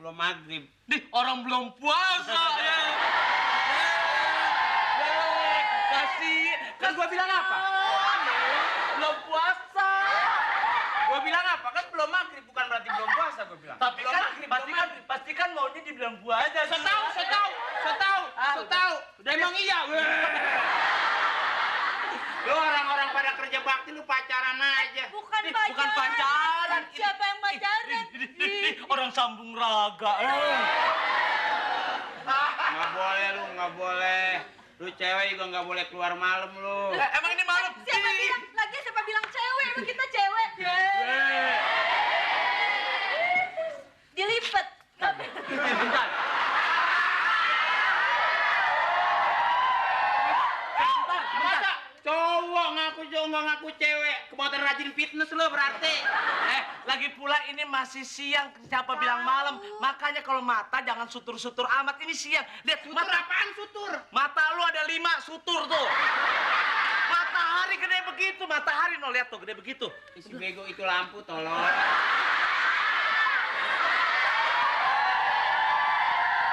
Belum maghrib. Nih, orang belum puasa ya. Kasih. Kan gua bilang apa? Belum puasa. Gua bilang apa? Kan belum maghrib, bukan berarti belum puasa gua bilang. Tapi belum kan maghrib, pasti kan maunya dibilang puasa. Saya tahu. Udah emang iya. Lu orang-orang pada kerja bakti lu pacaran aja. Bukan Bukan pacaran. Siapa yang pacaran? Orang sambung raga. Nggak boleh. Lu cewek juga nggak boleh keluar malam lu. Emang ini malam? Siapa bilang cewek? Emang kita cewek. Dilipet. Bentar. Masa cowok ngaku cowok nggak ngaku cewek? Kemudian rajin fitness lu berarti. Lagi pula ini masih siang, siapa bilang malam? Makanya kalau mata jangan sutur-sutur amat. Ini siang. Lihat Sutur apaan sutur? Mata lu ada 5 sutur tuh. Matahari gede begitu, matahari no lihat tuh gede begitu. Si bego itu lampu tolong.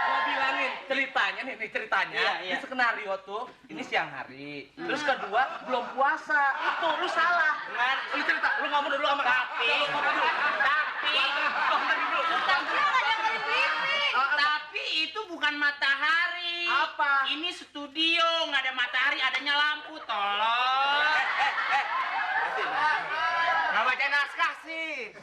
Gua bilangin ceritanya nih ceritanya. Iya. Di skenario tuh ini siang hari. Terus kedua belum puasa. Itu lu salah. Lu cerita, lu ngomong dulu sama Tapi itu bukan matahari. Apa? Ini studio, nggak ada matahari, adanya lampu, tolong. Nggak baca naskah sih.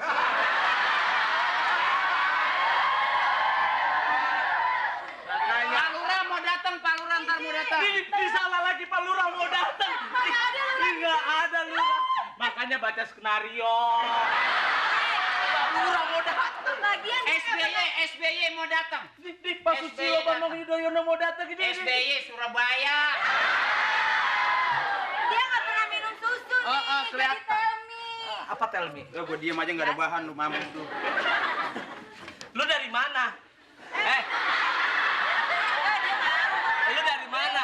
Pak Lurah mau datang, Pak Lurah ntar mau datang. Ini salah lagi Pak Lurah mau datang. Nggak ada Lurah. Makanya baca skenario. Pak Lurah mau datang. SBY mau datang. Pak Susilo Bambang Yudhoyono mau datang. SBY Surabaya. Dia nggak pernah minum susu nih. kelihatan. Jadi tell me. Apa tell me? Gue diem aja nggak ada bahan lu mampus lu. Lu dari mana? Lu dari mana?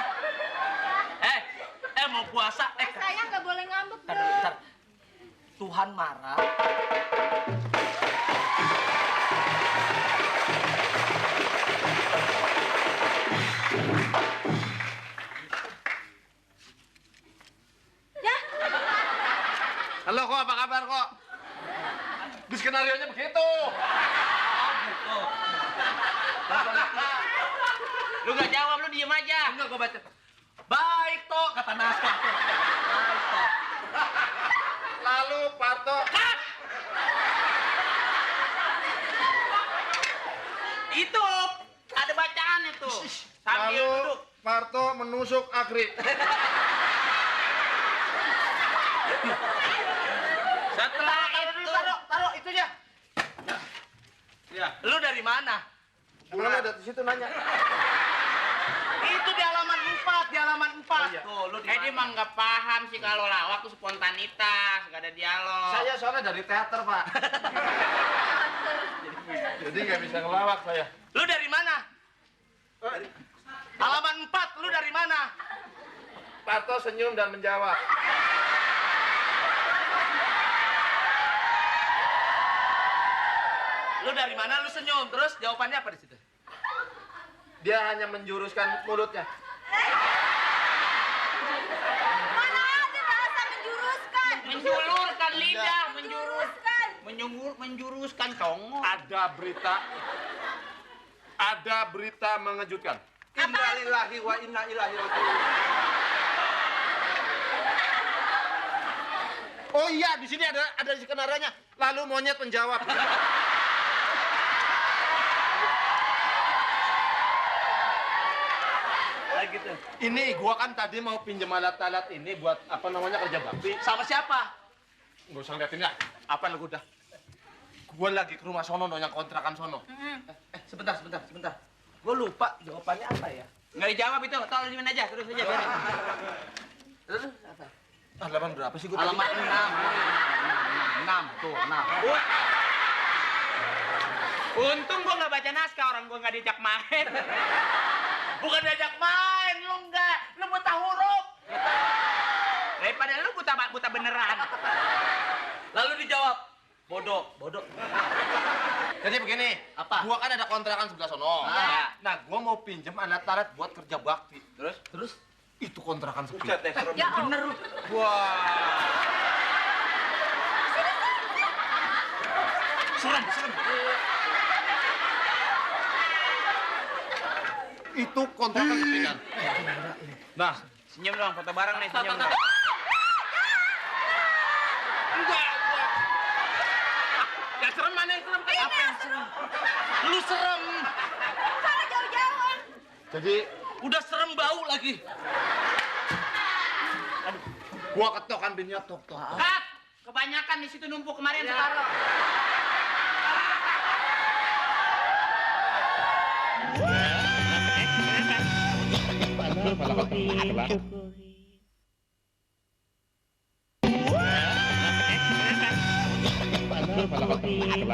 Mau puasa? Saya nggak boleh ngambek dong. Bentar. Tuhan marah. Ya, Halo kok, apa kabar kok? Di skenarionya begitu. Lu nggak jawab, lu diem aja. Enggak, gua baca. Baik toh, kata naskah tuh. Baik toh. Lalu Parto. Itu ada bacaan itu. Sambil Lalu duduk. Parto menusuk Agri. Setelah itu, Taruh itunya. ya. Lu dari mana? Emang ada di situ nanya. Itu di halaman 4, di halaman 4. Oh, iya. Tuh, lu di Dia mah mana? nggak paham sih kalau lawak tuh spontanitas, nggak ada dialog. Saya soalnya dari teater, Pak. Jadi nggak bisa ngelawak saya. Lu dari mana? Halaman 4, lu dari mana? Parto senyum dan menjawab. Lu dari mana? Lu senyum. Terus jawabannya apa di situ? Dia hanya menjuruskan mulutnya. mana ada bahasa menjuruskan? Menjulurkan lidah, Menjuruskan. menjuruskan congok. Ada berita mengejutkan. Innalillahi wa inna ilaihi raji'un. Oh iya, di sini ada skenarionya. Lalu monyet menjawab. Gitu. Ini gua kan tadi mau pinjam alat-alat ini buat apa namanya kerja bakti. Sama siapa? Nggak usah ngeliatin ya. Apa lu udah? Gua lagi ke rumah sono yang kontrakan sono. Sebentar. Gue lupa jawabannya apa ya? Nggak dijawab itu, tolongin aja, terus aja biarin. Terus apa? Halaman berapa sih gua? Alamat 6 tuh, 6. Untung gua nggak baca naskah, orang gua nggak diajak main. Bukan diajak main, lu enggak. Lu buta huruf. Daripada lu buta beneran. Lalu dijawab, bodoh, bodoh. Jadi begini, Apa? gua kan ada kontrakan sebelah sono. Ah. Nah, gua mau pinjem alat taret buat kerja bakti. Terus? Itu kontrakan sepi. Buset deh, serem Ya, bener lu. Wah. Serem. Itu kontrakan sepi kan. Nah, Senyum dong, foto bareng nih, senyum. enggak. Ya serem mana yang serem? Apa yang serem? Lu serem. Salah jauh-jauhan. Jadi, Udah serem bau lagi. gua ketokan pinnya tok. Kak, kebanyakan di situ numpuk kemarin sekarang.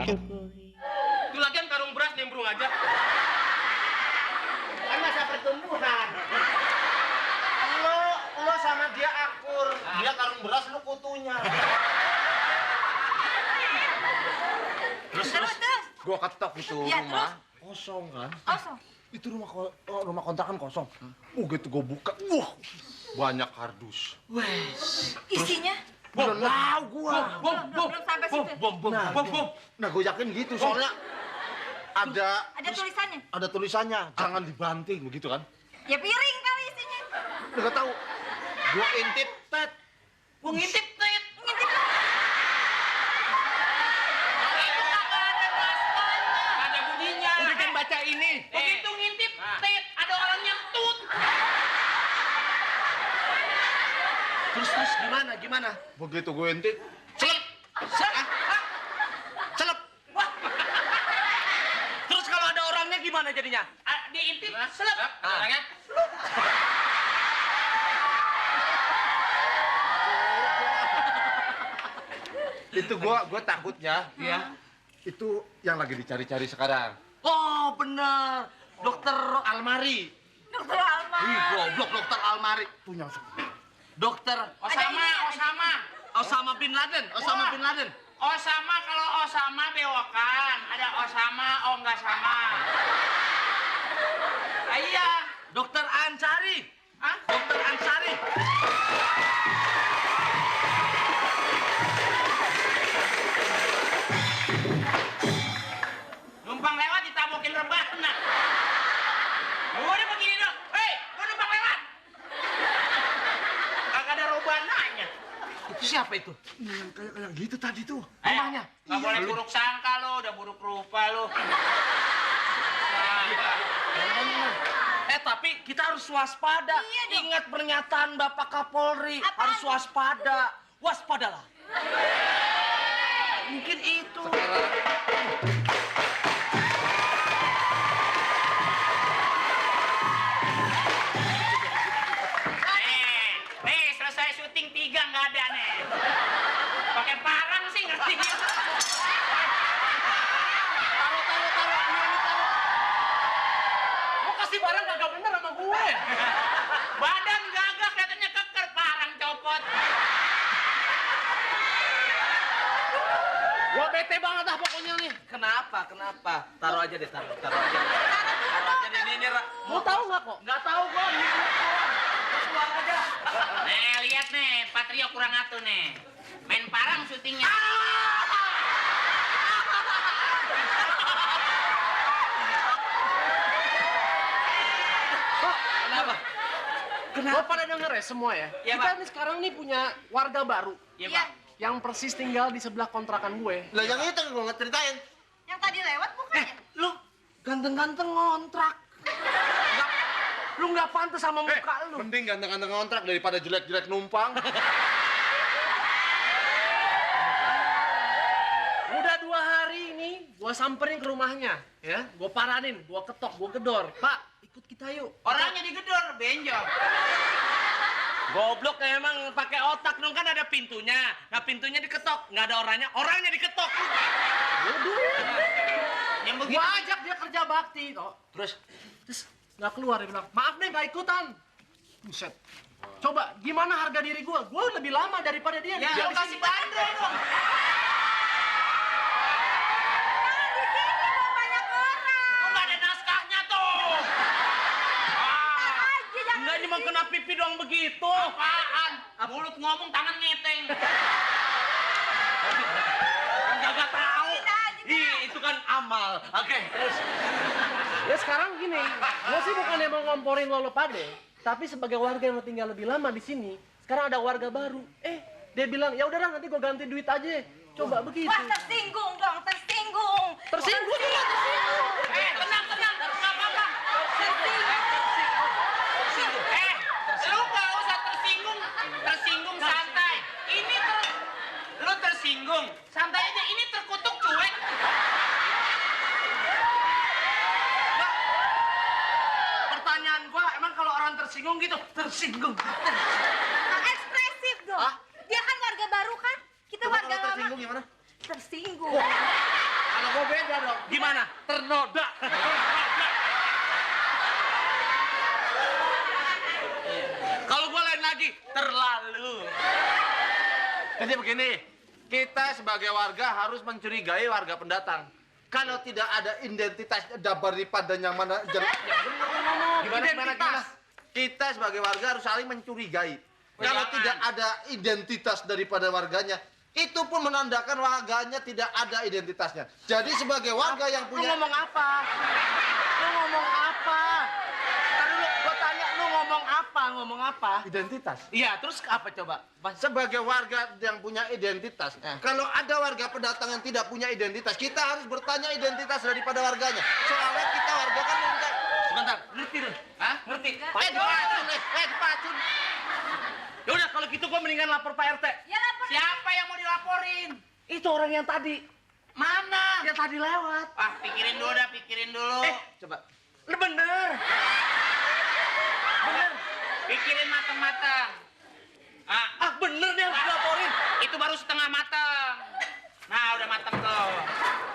Itu lagian karung beras nimbrung aja. Kan masa pertumbuhan. Lo sama dia akur. Dia karung beras, lu kutunya. Terus. Gua ketok itu Ya, rumah kosong kan. Kosong. Itu rumah kontrakan kosong. Gitu gua buka. Wah, banyak kardus. Isinya? Belum tahu gua. Belum sampai situ. Nah, gua yakin gitu soalnya ada Ada tulisannya? ada tulisannya, jangan dibanting begitu kan. Ya piring kali isinya. Nggak tahu. Gua intip, tet. Gua ngintip, Tit. Ngintip. Itu kagak ada naskahnya. Ada bunyinya. Udah kan baca ini. Begitu ngintip, Tit, ada orang nyentut. Terus gimana? Begitu gua intip, Tit. celep. Terus kalau ada orangnya gimana jadinya? Diintip, selep. Ah. Orangnya. Itu gua takutnya. Iya. Itu yang lagi dicari-cari sekarang. Oh, benar. Dokter Almari. Dokter Alma. Ih, goblok dokter Almari. Tuh yang Dokter Osama bin Laden. Osama, kalau Osama bewokan. Ada Osama, oh nggak sama. Iya. Dokter Ansari. Hah? Dokter Ansari. Numpang lewat ditabokin rebana. Udah begini dong. Hei, lu numpang lewat. Kagak ada rebananya. Itu siapa itu? yang kayak gitu tadi tuh. Rumahnya? Nggak boleh buruk sangka lo, udah buruk rupa lo. Tapi kita harus waspada. Iya dong. Ingat pernyataan Bapak Kapolri. Apaan? Harus waspada. Waspadalah. Mungkin itu. Nih, selesai syuting 3 nggak ada nih. Pakai parang sih ngerti. Lu kasih barang kagak bener sama gue. Badan gagah katanya keker, parang copot. Gua bete banget dah pokoknya nih. Kenapa? Taruh aja deh, taruh aja. Taruh aja deh, ini mau tahu nggak kok? Nggak tahu gua. Keluar aja. Nih, lihat nih, Patrio kurang atuh nih. Main parang syutingnya. Kenapa? Gua pada denger ya semua ya. Iya, Kita Pak. nih sekarang nih punya warga baru Iya, Iya. Pak. yang persis tinggal di sebelah kontrakan gue. Lah yang itu gua nggak ceritain. Yang tadi lewat bukannya? Lu ganteng-ganteng ngontrak. Lu nggak pantas sama muka lu. Mending ganteng-ganteng kontrak daripada jelek-jelek numpang. Udah 2 hari ini gua samperin ke rumahnya, ya. Gua paranin, gua ketok, gua gedor. Pak, ikut kita yuk. Orangnya digedor, benjol. Goblok emang pakai otak dong, kan ada pintunya. Nah, pintunya diketok, nggak ada orangnya diketok. Yang begitu. Gua ajak dia kerja bakti, toh. Terus nggak keluar, dia bilang, maaf nih nggak ikutan. Buset. Coba, gimana harga diri gua? Gua lebih lama daripada dia. Ya, Dia lu di kasih sini. bandrol dong. Di sini dong banyak orang. Lu nggak ada naskahnya tuh. Aja jangan. Enggak, ini mau kena pipi doang begitu. Apaan? Mulut ngomong, tangan ngeteng. Enggak tahu. Tidak, tidak. Ih, itu kan amal. Oke, terus. Ya sekarang gini, gua sih bukannya mau ngomporin lo pade, tapi sebagai warga yang mau tinggal lebih lama di sini, sekarang ada warga baru. Dia bilang, ya udah nanti gua ganti duit aja. Coba begitu. Wah, tersinggung dong, tersinggung. Tersinggung juga, tersinggung. Tenang, nggak apa-apa. Tersinggung. Lu nggak usah tersinggung santai. Lu tersinggung, santai aja. Ini terkutuk cuek. Pertanyaan gua, emang kalau orang tersinggung gitu, tersinggung. Nah, ekspresif dong. Hah? Dia kan warga baru kan? Kita warga lama. Tersinggung gimana? Tersinggung. Kalau gua beda dong. Gimana? Ternoda. Kalau gua lain lagi, terlalu. Jadi begini, kita sebagai warga harus mencurigai warga pendatang. Kalau tidak ada identitas daripadanya mana gimana? Kita sebagai warga harus saling mencurigai. Kalau Jangan. tidak ada identitas daripada warganya, itu pun menandakan warganya tidak ada identitasnya. Jadi sebagai warga yang Lu punya ngomong apa? Lu ngomong apa? Tadi lu, gua tanya lu ngomong apa? Ngomong apa? identitas. Iya, terus apa coba? Sebagai warga yang punya identitas, kalau ada warga pendatang yang tidak punya identitas, kita harus bertanya identitas daripada warganya. Soalnya kita warga kan enggak. Sebentar, ngerti lu? Hah? Ngerti? Pacun. Ya udah kalau gitu gua mendingan lapor Pak RT. Ya lapor. Siapa yang mau dilaporin? Itu orang yang tadi. Mana? Yang tadi lewat. Ah, pikirin dulu. Coba. Lu bener. Bener. Pikirin matang-matang. Ah, Bener dia harus dilaporin. itu baru setengah matang. Nah, udah matang tuh.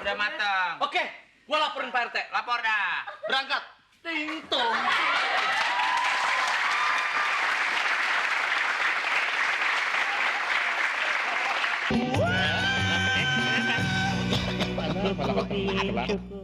Udah matang. Oke, gua laporin Pak RT. Lapor dah. Berangkat. Ting tong. Cukup.